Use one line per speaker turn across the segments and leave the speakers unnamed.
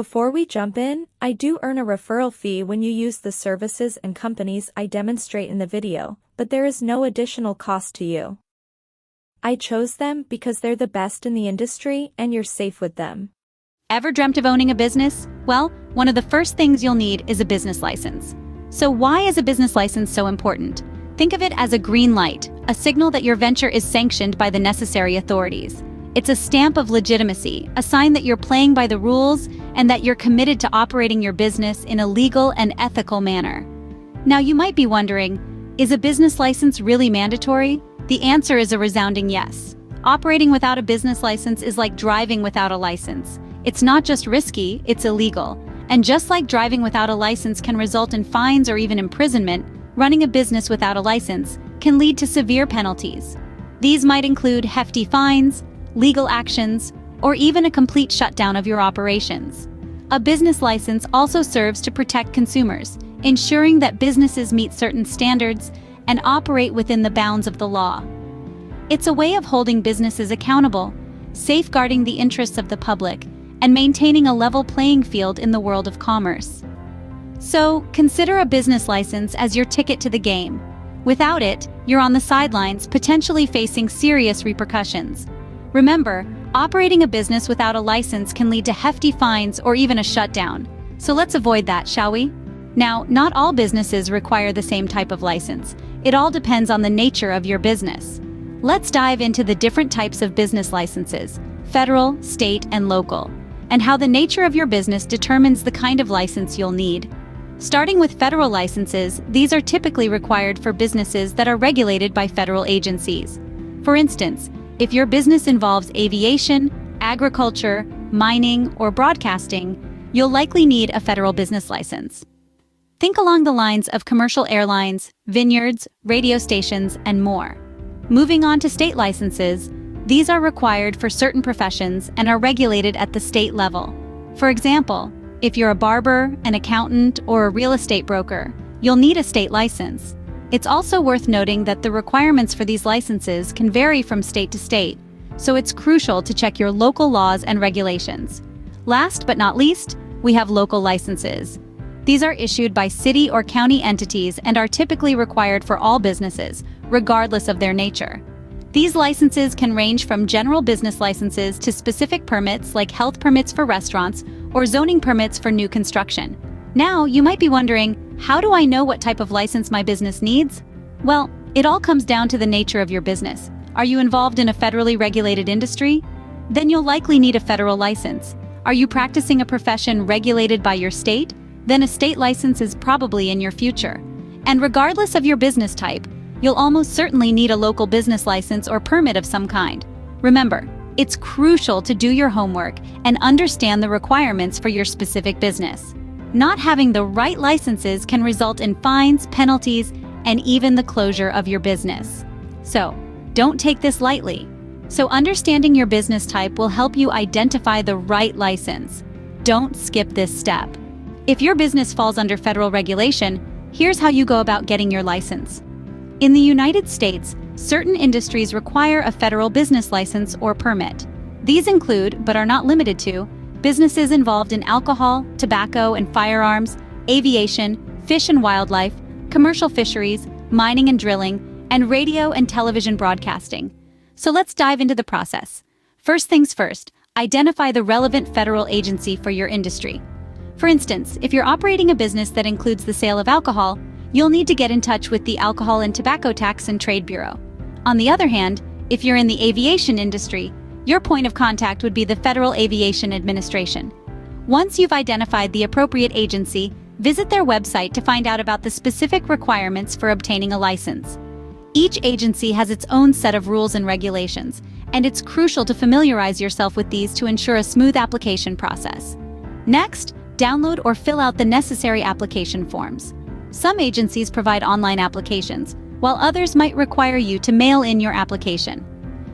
Before we jump in, I do earn a referral fee when you use the services and companies I demonstrate in the video, but there is no additional cost to you. I chose them because they're the best in the industry and you're safe with them.
Ever dreamt of owning a business? Well, one of the first things you'll need is a business license. So why is a business license so important? Think of it as a green light, a signal that your venture is sanctioned by the necessary authorities. It's a stamp of legitimacy, a sign that you're playing by the rules and that you're committed to operating your business in a legal and ethical manner. Now you might be wondering, is a business license really mandatory? The answer is a resounding yes. Operating without a business license is like driving without a license. It's not just risky, it's illegal. And just like driving without a license can result in fines or even imprisonment, running a business without a license can lead to severe penalties. These might include hefty fines, legal actions, or even a complete shutdown of your operations. A business license also serves to protect consumers, ensuring that businesses meet certain standards and operate within the bounds of the law. It's a way of holding businesses accountable, safeguarding the interests of the public, and maintaining a level playing field in the world of commerce. So, consider a business license as your ticket to the game. Without it, you're on the sidelines, potentially facing serious repercussions. Remember, operating a business without a license can lead to hefty fines or even a shutdown. So let's avoid that, shall we? Now, not all businesses require the same type of license. It all depends on the nature of your business. Let's dive into the different types of business licenses, federal, state, and local, and how the nature of your business determines the kind of license you'll need. Starting with federal licenses, these are typically required for businesses that are regulated by federal agencies. For instance, if your business involves aviation, agriculture, mining, or broadcasting, you'll likely need a federal business license. Think along the lines of commercial airlines, vineyards, radio stations, and more. Moving on to state licenses, these are required for certain professions and are regulated at the state level. For example, if you're a barber, an accountant, or a real estate broker, you'll need a state license. It's also worth noting that the requirements for these licenses can vary from state to state, so it's crucial to check your local laws and regulations. Last but not least, we have local licenses. These are issued by city or county entities and are typically required for all businesses, regardless of their nature. These licenses can range from general business licenses to specific permits like health permits for restaurants or zoning permits for new construction. Now, you might be wondering, how do I know what type of license my business needs? Well, it all comes down to the nature of your business. Are you involved in a federally regulated industry? Then you'll likely need a federal license. Are you practicing a profession regulated by your state? Then a state license is probably in your future. And regardless of your business type, you'll almost certainly need a local business license or permit of some kind. Remember, it's crucial to do your homework and understand the requirements for your specific business. Not having the right licenses can result in fines, penalties, and even the closure of your business. So, don't take this lightly. So understanding your business type will help you identify the right license. Don't skip this step. If your business falls under federal regulation, here's how you go about getting your license. In the United States, certain industries require a federal business license or permit. These include, but are not limited to, businesses involved in alcohol, tobacco and firearms, aviation, fish and wildlife, commercial fisheries, mining and drilling, and radio and television broadcasting. So let's dive into the process. First things first, identify the relevant federal agency for your industry. For instance, if you're operating a business that includes the sale of alcohol, you'll need to get in touch with the Alcohol and Tobacco Tax and Trade Bureau. On the other hand, if you're in the aviation industry, your point of contact would be the Federal Aviation Administration. Once you've identified the appropriate agency, visit their website to find out about the specific requirements for obtaining a license. Each agency has its own set of rules and regulations, and it's crucial to familiarize yourself with these to ensure a smooth application process. Next, download or fill out the necessary application forms. Some agencies provide online applications, while others might require you to mail in your application.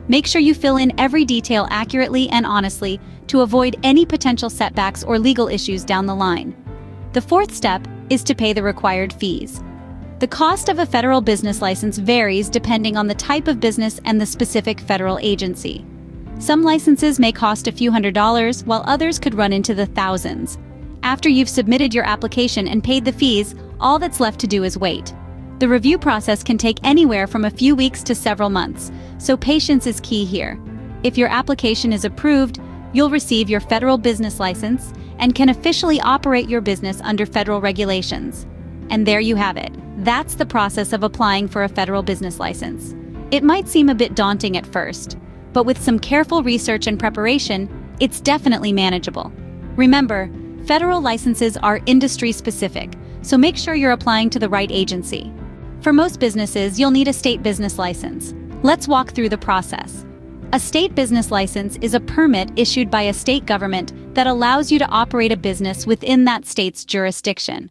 Make sure you fill in every detail accurately and honestly to avoid any potential setbacks or legal issues down the line. The fourth step is to pay the required fees. The cost of a federal business license varies depending on the type of business and the specific federal agency. Some licenses may cost a few $100s, while others could run into the thousands. After you've submitted your application and paid the fees, all that's left to do is wait. The review process can take anywhere from a few weeks to several months, so patience is key here. If your application is approved, you'll receive your federal business license and can officially operate your business under federal regulations. And there you have it. That's the process of applying for a federal business license. It might seem a bit daunting at first, but with some careful research and preparation, it's definitely manageable. Remember, federal licenses are industry-specific, so make sure you're applying to the right agency. For most businesses, you'll need a state business license. Let's walk through the process. A state business license is a permit issued by a state government that allows you to operate a business within that state's jurisdiction.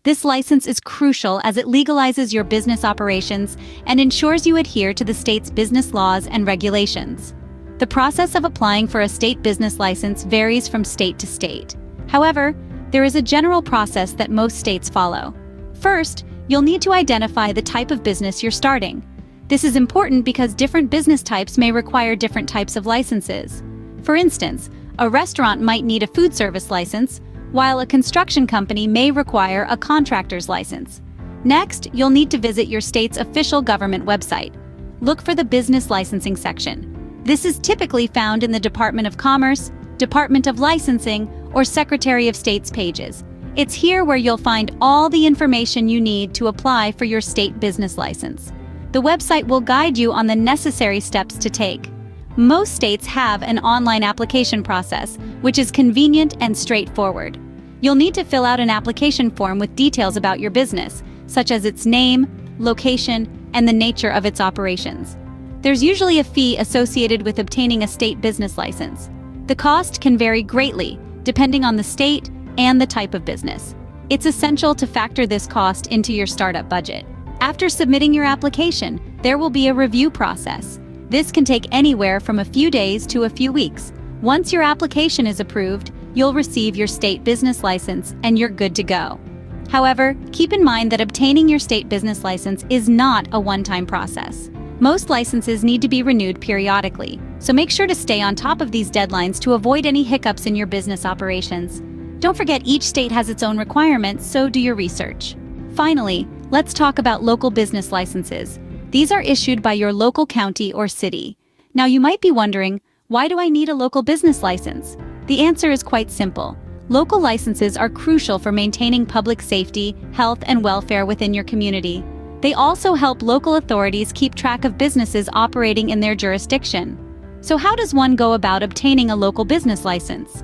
This license is crucial as it legalizes your business operations and ensures you adhere to the state's business laws and regulations. The process of applying for a state business license varies from state to state. However, there is a general process that most states follow. First, you'll need to identify the type of business you're starting. This is important because different business types may require different types of licenses. For instance, a restaurant might need a food service license, while a construction company may require a contractor's license. Next, you'll need to visit your state's official government website. Look for the business licensing section. This is typically found in the Department of Commerce, Department of Licensing, or Secretary of State's pages. It's here where you'll find all the information you need to apply for your state business license. The website will guide you on the necessary steps to take. Most states have an online application process, which is convenient and straightforward. You'll need to fill out an application form with details about your business, such as its name, location, and the nature of its operations. There's usually a fee associated with obtaining a state business license. The cost can vary greatly, depending on the state and the type of business. It's essential to factor this cost into your startup budget. After submitting your application, there will be a review process. This can take anywhere from a few days to a few weeks. Once your application is approved, you'll receive your state business license and you're good to go. However, keep in mind that obtaining your state business license is not a one-time process. Most licenses need to be renewed periodically, so make sure to stay on top of these deadlines to avoid any hiccups in your business operations. Don't forget, each state has its own requirements, so do your research. Finally, let's talk about local business licenses. These are issued by your local county or city. Now you might be wondering, why do I need a local business license? The answer is quite simple. Local licenses are crucial for maintaining public safety, health, and welfare within your community. They also help local authorities keep track of businesses operating in their jurisdiction. So how does one go about obtaining a local business license?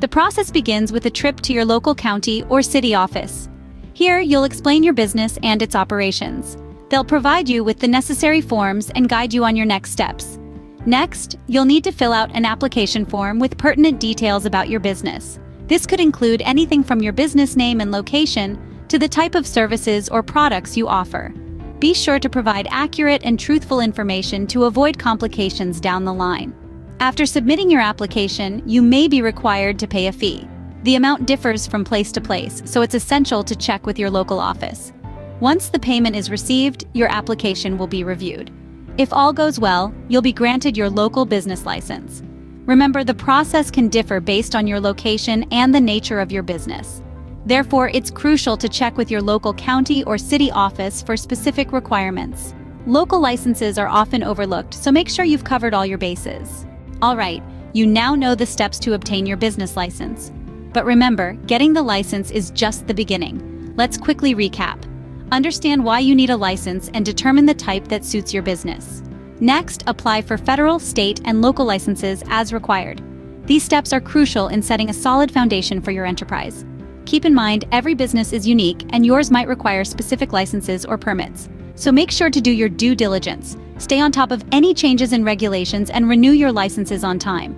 The process begins with a trip to your local county or city office. Here, you'll explain your business and its operations. They'll provide you with the necessary forms and guide you on your next steps. Next, you'll need to fill out an application form with pertinent details about your business. This could include anything from your business name and location to the type of services or products you offer. Be sure to provide accurate and truthful information to avoid complications down the line. After submitting your application, you may be required to pay a fee. The amount differs from place to place, so it's essential to check with your local office. Once the payment is received, your application will be reviewed. If all goes well, you'll be granted your local business license. Remember, the process can differ based on your location and the nature of your business. Therefore, it's crucial to check with your local county or city office for specific requirements. Local licenses are often overlooked, so make sure you've covered all your bases. All right, you now know the steps to obtain your business license. But remember, getting the license is just the beginning. Let's quickly recap. Understand why you need a license and determine the type that suits your business. Next, apply for federal, state, and local licenses as required. These steps are crucial in setting a solid foundation for your enterprise. Keep in mind, every business is unique and yours might require specific licenses or permits. So make sure to do your due diligence. Stay on top of any changes in regulations and renew your licenses on time.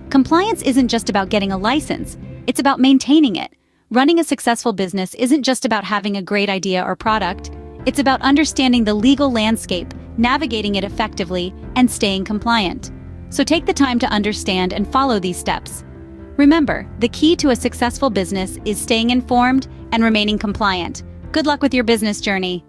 Compliance isn't just about getting a license. It's about maintaining it. Running a successful business isn't just about having a great idea or product. It's about understanding the legal landscape, navigating it effectively, and staying compliant. So take the time to understand and follow these steps. Remember, the key to a successful business is staying informed and remaining compliant. Good luck with your business journey.